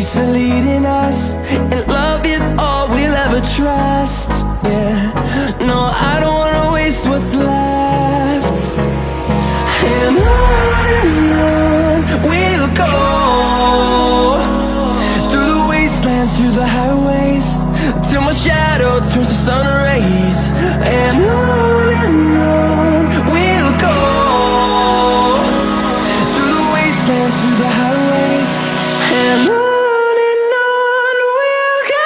chase are leading us, and love is all we'll ever trust. Yeah, no, I don't wanna waste what's left. And on we'll go, through the wastelands, through the highways, till my shadow turns to sun rays. And on we'll go, through the wastelands, through the highways, and on we'll go.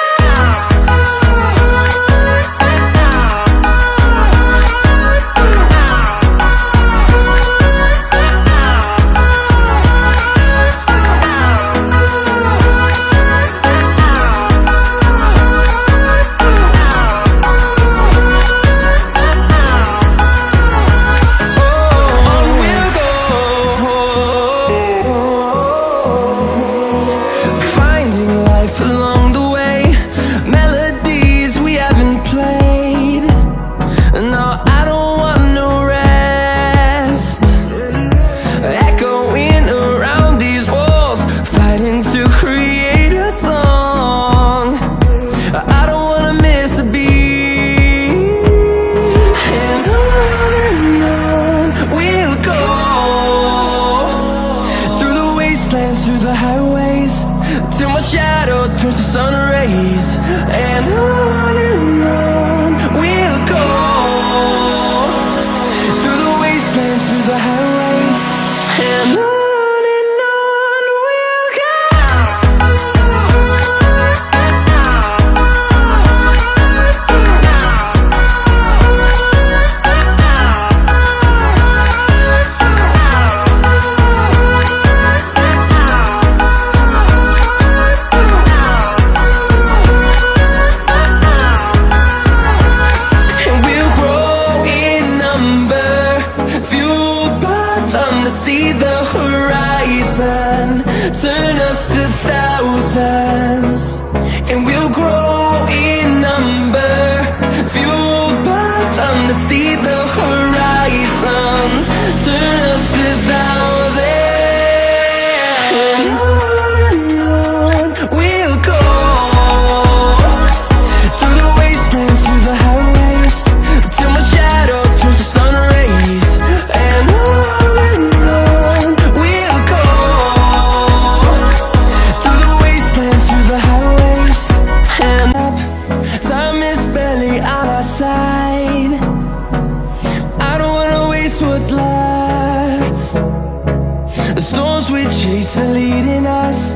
Along the way, melodies we haven't played. No, I don't want no rest. Echoing around these walls, fighting to create a song. I don't wanna miss a beat. And on we'll go, through the wastelands, through the highways, till my shadow turns to sun rays. And on we'll go, through the wastelands, through the highways, and on we'll go. See the horizon, turn us to thousands, and we'll grow in number, fueled by them to see the horizon, turn us to thousands. And on we'll go, through the wastelands, through the highways, till my shadow turns to sun rays. And time is barely on our side. I don't wanna waste what's left. The storms we chase are leading us,